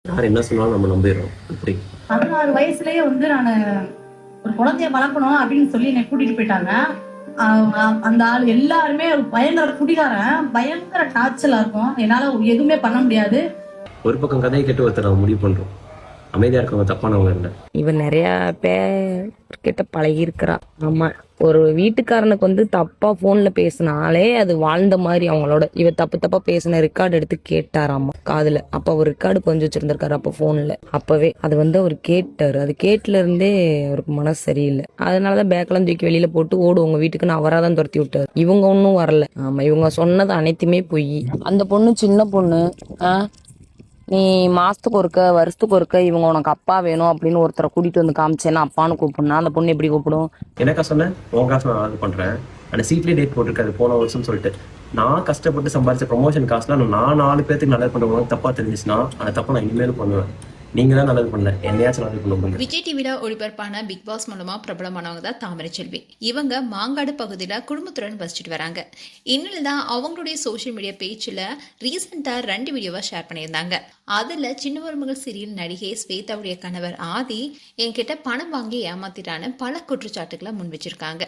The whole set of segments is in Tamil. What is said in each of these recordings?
யார் என்ன சொன்னாலும் நம்ம நம்பிடுறோம். இப்படி 16 வயசுலயே வந்து நான் ஒரு குழந்தைய வளர்க்கணும் அப்படின்னு சொல்லி என்னை கூட்டிட்டு போயிட்டாங்க. அந்த ஆள் எல்லாருமே ஒரு பயங்கர குடிகாரன், பயங்கர டார்ச்சலா இருக்கும். என்னால எதுவுமே பண்ண முடியாது. ஒரு பக்கம் கதையை கேட்டு ஒருத்தர் நம்ம முடிவு பண்றோம். அமைதியா இருக்கவங்க தப்பானவங்க இல்லை. இவன் நிறைய பேர்கிட்ட பழகி இருக்கிறா. ஆமா, ஒரு வீட்டுக்காரனுக்கு வந்து தப்பா போன்ல பேசினாலே அது வாழ்ந்த மாதிரி அவங்களோட. இவ தப்பா பேசின ரெக்கார்டு எடுத்து கேட்டாராமா காதுல. அப்ப அவர் ரெக்கார்டு கொஞ்சம் வச்சிருந்திருக்காரு அப்ப போன்ல. அப்பவே அது வந்து அவர் கேட்டாரு. அது கேட்டுல இருந்தே அவருக்கு மனசு சரியில்லை. அதனாலதான் பேக்கெல்லாம் தூக்கி வெளியில போட்டு ஓடு உங்க வீட்டுக்கு நான் அவராதான் துரத்தி விட்டாரு. இவங்க ஒன்னும் வரல. ஆமா, இவங்க சொன்னது அனைத்துமே பொய். அந்த பொண்ணு சின்ன பொண்ணு. நீ மாசத்துக்கு ஒருக்க வருஷத்துக்கு ஒருக்க இவங்க உனக்கு அப்பா வேணும் அப்படின்னு ஒருத்தரை கூட்டிட்டு வந்து காமிச்சேன்னா அப்பான்னு கூப்பிடணும். அந்த பொண்ணு எப்படி கூப்பிடும்? எனக்கா சொன்னேன், உன் காசு நான் ஆர்டர் பண்றேன். அந்த சீட்லேயே டேட் போட்டிருக்காது போன வருஷம் சொல்லிட்டு. நான் கஷ்டப்பட்டு சம்பாதிச்ச ப்ரொமோஷன் காசுலாம் நான் 4 பேருக்கு நல்லது பண்ணுறவங்க தப்பா தெரிஞ்சிச்சுன்னா அந்த தப்பை நான் இனிமேலும் பண்ணுவேன். நீங்க தான் நல்லது பண்ணல, என்னையாச்சும் நல்லது பண்ணுவாங்க. விஜய் டிவில ஒளிபரப்பான பிக் பாஸ் மூலமா பிரபலமானவங்க தான் தாமரை செல்வி. இவங்க மாங்காடு பகுதியில குடும்பத்துடன் வசிச்சுட்டு வராங்க. இந்நிலையில தான் அவங்களுடைய சோசியல் மீடியா பேஜ்ல ரீசெண்டா 2 வீடியோவா ஷேர் பண்ணியிருந்தாங்க. அதுல சின்ன மருமகள் சீரியல் நடிகை ஸ்வேதாவுடைய கணவர் ஆதி என்கிட்ட பணம் வாங்கி ஏமாத்திட்டான்னு பல குற்றச்சாட்டுகளை முன் வச்சிருக்காங்க.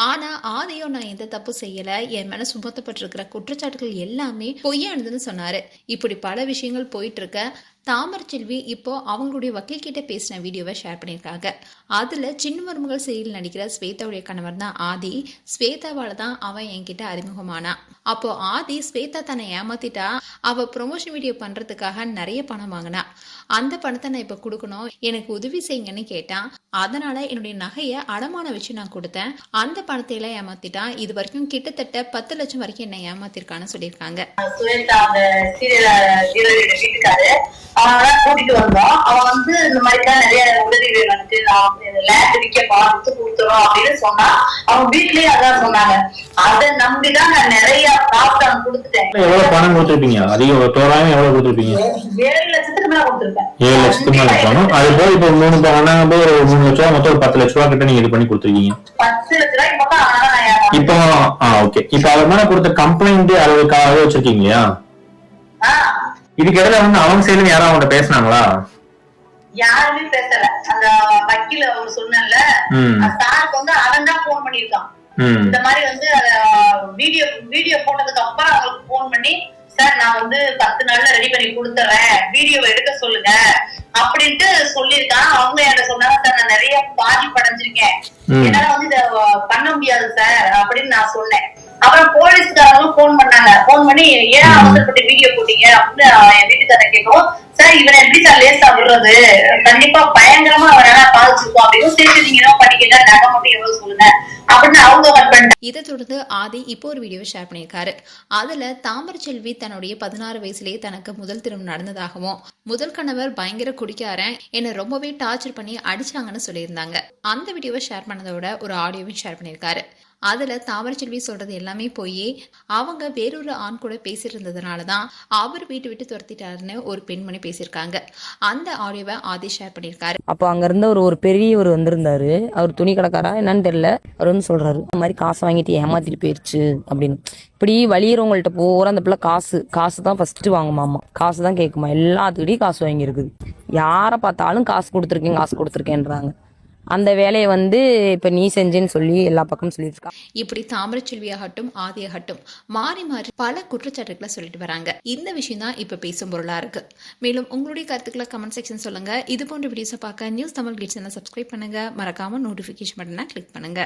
ஆனா ஆதியோ நான் எந்த தப்பு செய்யல, என் மேல சுமத்தப்பட்டிருக்கிற குற்றச்சாட்டுகள் எல்லாமே பொய்யானதுன்னு சொன்னாரு. இப்படி பல விஷயங்கள் போயிட்டு இருக்க தாமரை செல்வி இப்போ அவங்களுடைய வக்கீல் கிட்ட பேசின வீடியோவை ஷேர் பண்ணியிருக்காங்க. அதுல சின்ன மருமகள் சீரியல் நடிக்கிற ஸ்வேதாவுடைய கணவர் தான் ஆதி. ஸ்வேதாவால தான் அவன் என்கிட்ட அறிமுகமானா. அப்போ ஆதி ஸ்வேதா தன்னை ஏமாத்திட்டா அவ ப்ரொமோஷன் வீடியோ பண்றதுக்காக நிறைய பணம் வாங்கினா. அந்த பணத்தை நான் இப்ப கொடுக்கணும், எனக்கு உதவி செய்யுங்கன்னு கேட்டான். அதனால என்னுடைய நகையை அடமான வச்சு நான் கொடுத்தேன். அந்த பணத்தை எல்லாம் ஏமாத்திட்டான். இது வரைக்கும் கிட்டத்தட்ட 10 லட்சம் வரைக்கும் என்ன ஏமாத்திருக்கான்னு சொல்லியிருக்காங்க. அவன் கூட்டிட்டு வந்தோம். அவன் வந்து இந்த மாதிரிதான் நிறைய உதவிகள் வந்துட்டு லேண்ட் விற்க பார்த்து கொடுத்துறோம் அப்படின்னு சொன்னா அவன் வீட்லயே அதான் சொன்னாங்க. அதை நம்பிதான் நான் நிறைய ப்ராப்ட் அவன் கொடுத்துட்டேன். எவ்வளவு பணம் கொடுத்துருப்பீங்க? அதிகம் தோராயம் எவ்வளவு கொடுத்துருப்பீங்க? 7 லட்சத்துக்கு மேல கொடுத்துருப்பேன். 7 லட்சத்துக்கு மேல இருக்கணும். அது போய் இப்ப 3 பணம் ஒரு 3 லட்சம் மொத்தம் 10 லட்ச ரூபா கிட்ட நீங்க இது பண்ணி கொடுத்துருக்கீங்க. 10 லட்ச ரூபாய்க்கு மொத்தம் அவனால இப்போ ஓகே. இப்ப அவர் மேல கொடுத்த கம்ப்ளைண்ட் அளவுக்காக வச்சிருக்கீங்க இல்லையா? இதுக்கு இடையில வந்து அவங்க சைடுல யாரும் அவங்க பேசினாங்களா? யாருமே பேசல. அந்த வக்கீல அவங்க சொன்னல சாருக்கு வந்து அவன் தான் போன் பண்ணிருக்கான். இந்த மாதிரி வந்து வீடியோ போட்டதுக்கு அப்புறம் அவங்களுக்கு போன் பண்ணி சார் நான் வந்து 10 நாள்ல ரெடி பண்ணி கொடுத்துறேன், வீடியோ எடுக்க சொல்லுங்க அப்படின்ட்டு சொல்லியிருக்கான். அவங்க என்ன சொன்னாங்க, சார் நான் நிறைய பாதிப்படைஞ்சிருக்கேன், என்னால வந்து இத பண்ண முடியாது சார் அப்படின்னு நான் சொன்னேன். அப்புறம் போலீஸ்காரங்களும் போன் பண்ணாங்க. போன் பண்ணி ஏன் அவசரப்பட்டு வீடியோ போட்டீங்க அப்படின்னு என் வீட்டுக்கார கேட்கும். சார் இவனை எப்படி சார் லேசா விடுறது, கண்டிப்பா பயங்கரமா அவனால பாதிச்சிருக்கோம் அப்படின்னு. சரி நீங்க என்ன பண்ணிக்கிட்ட, நகை மட்டும் எவ்வளவு சொல்லுங்க அப்படின்னு அவங்க கட் பண்ணிட்டாங்க. இதை தொடர்ந்து ஆதி இப்போ ஒரு வீடியோ ஷேர் பண்ணியிருக்காரு. அதுல தாமரை செல்வி தன்னுடைய 16 வயசுலேயே தனக்கு முதல் திருமணம் நடந்ததாகவும் முதல் கணவர் பயங்கர குடிக்காரன் என்னை ரொம்பவே டார்ச்சர் பண்ணி அடிச்சாங்கன்னு சொல்லியிருந்தாங்க. அந்த வீடியோவை ஷேர் பண்ணதோட ஒரு ஆடியோவையும் ஷேர் பண்ணியிருக்காரு. அதுல தாமரை செல்வி சொல்றது எல்லாமே போய் அவங்க வேறொரு ஆண் கூட பேசிட்டு இருந்ததுனாலதான் அவர் வீட்டு விட்டு துரத்திட்டாருன்னு ஒரு பெண்மணி பேசியிருக்காங்க. அந்த ஆடியோவை ஆதி ஷேர் பண்ணியிருக்காரு. அப்போ அங்க இருந்த ஒரு பெரியவர் வந்திருந்தாரு. அவர் துணி கடைக்காரா என்னன்னு தெரியல. அவர் வந்து சொல்றாரு, இந்த மாதிரி காசு வாங்கிட்டு ஏமாத்திட்டு போயிருச்சு அப்படின்னு. இப்படி வழியிறவங்கள்ட்ட போற அந்த பிள்ளை காசு தான் ஃபர்ஸ்ட் வாங்குமாமா. காசு தான் கேட்குமா. எல்லாத்துக்கிட்டையும் காசு வாங்கியிருக்குது. யாரை பார்த்தாலும் காசு கொடுத்துருக்கேன்றாங்க. அந்த வேலையை வந்து இப்ப நீ செஞ்சேன்னு சொல்லி எல்லா பக்கமும் சொல்லிட்டு இருக்கா. இப்படி தாமரை செல்வியாகட்டும் ஆதியாகட்டும் மாறி மாறி பல குற்றச்சாட்டுகளை சொல்லிட்டு வராங்க. இந்த விஷயம் தான் இப்ப பேசும் பொருளா இருக்கு. மேலும் உங்களுடைய கருத்துக்களை கமெண்ட் செக்ஷன் சொல்லுங்க. இது போன்ற வீடியோஸை பார்க்க நியூஸ் தமிழ் கிட்ஸ் சப்ஸ்கிரைப் பண்ணுங்க. மறக்காம நோட்டிபிகேஷன் பட்டனை கிளிக் பண்ணுங்க.